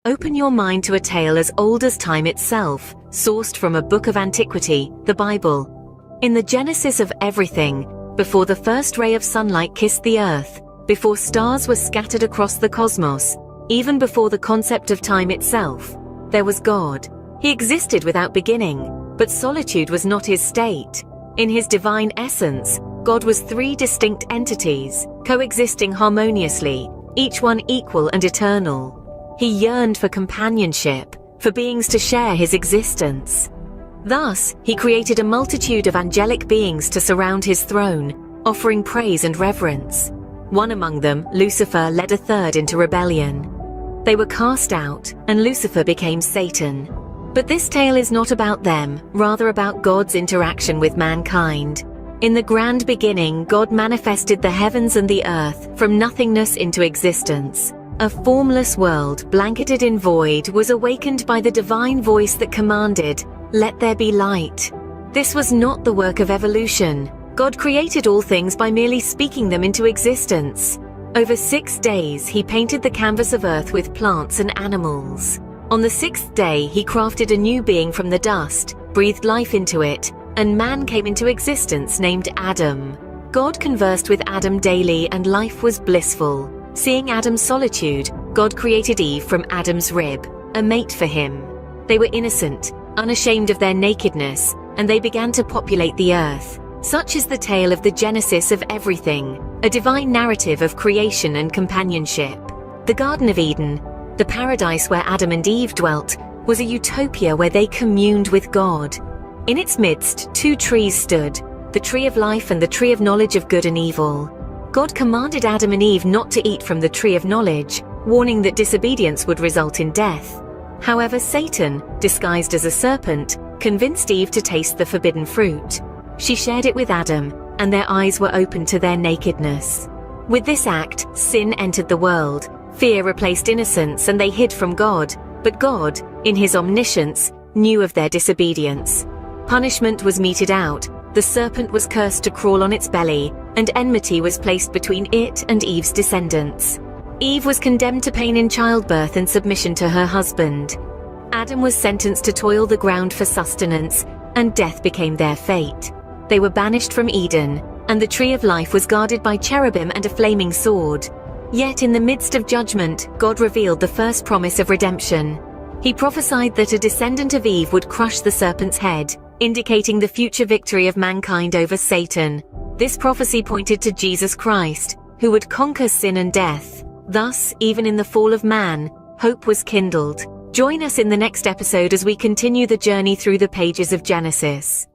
Open your mind to a tale as old as time itself, sourced from a book of antiquity, the Bible. In the genesis of everything, before the first ray of sunlight kissed the earth, before stars were scattered across the cosmos, even before the concept of time itself, there was God. He existed without beginning, but solitude was not his state. In his divine essence, God was three distinct entities, coexisting harmoniously, each one equal and eternal. He yearned for companionship, for beings to share his existence. Thus, he created a multitude of angelic beings to surround his throne, offering praise and reverence. One among them, Lucifer, led a third into rebellion. They were cast out, and Lucifer became Satan. But this tale is not about them, rather about God's interaction with mankind. In the grand beginning, God manifested the heavens and the earth from nothingness into existence. A formless world, blanketed in void, was awakened by the divine voice that commanded, "Let there be light." This was not the work of evolution. God created all things by merely speaking them into existence. Over 6 days, he painted the canvas of earth with plants and animals. On the 6th day, he crafted a new being from the dust, breathed life into it, and man came into existence named Adam. God conversed with Adam daily, and life was blissful. Seeing Adam's solitude, God created Eve from Adam's rib, a mate for him. They were innocent, unashamed of their nakedness, and they began to populate the earth. Such is the tale of the genesis of everything, a divine narrative of creation and companionship. The Garden of Eden, the paradise where Adam and Eve dwelt, was a utopia where they communed with God. In its midst, 2 trees stood, the tree of life and the tree of knowledge of good and evil. God commanded Adam and Eve not to eat from the tree of knowledge, warning that disobedience would result in death. However, Satan, disguised as a serpent, convinced Eve to taste the forbidden fruit. She shared it with Adam, and their eyes were opened to their nakedness. With this act, sin entered the world. Fear replaced innocence, and they hid from God. But God, in his omniscience, knew of their disobedience. Punishment was meted out. The serpent was cursed to crawl on its belly, and enmity was placed between it and Eve's descendants. Eve was condemned to pain in childbirth and submission to her husband. Adam was sentenced to toil the ground for sustenance, and death became their fate. They were banished from Eden, and the tree of life was guarded by cherubim and a flaming sword. Yet in the midst of judgment, God revealed the first promise of redemption. He prophesied that a descendant of Eve would crush the serpent's head, indicating the future victory of mankind over Satan. This prophecy pointed to Jesus Christ, who would conquer sin and death. Thus, even in the fall of man, hope was kindled. Join us in the next episode as we continue the journey through the pages of Genesis.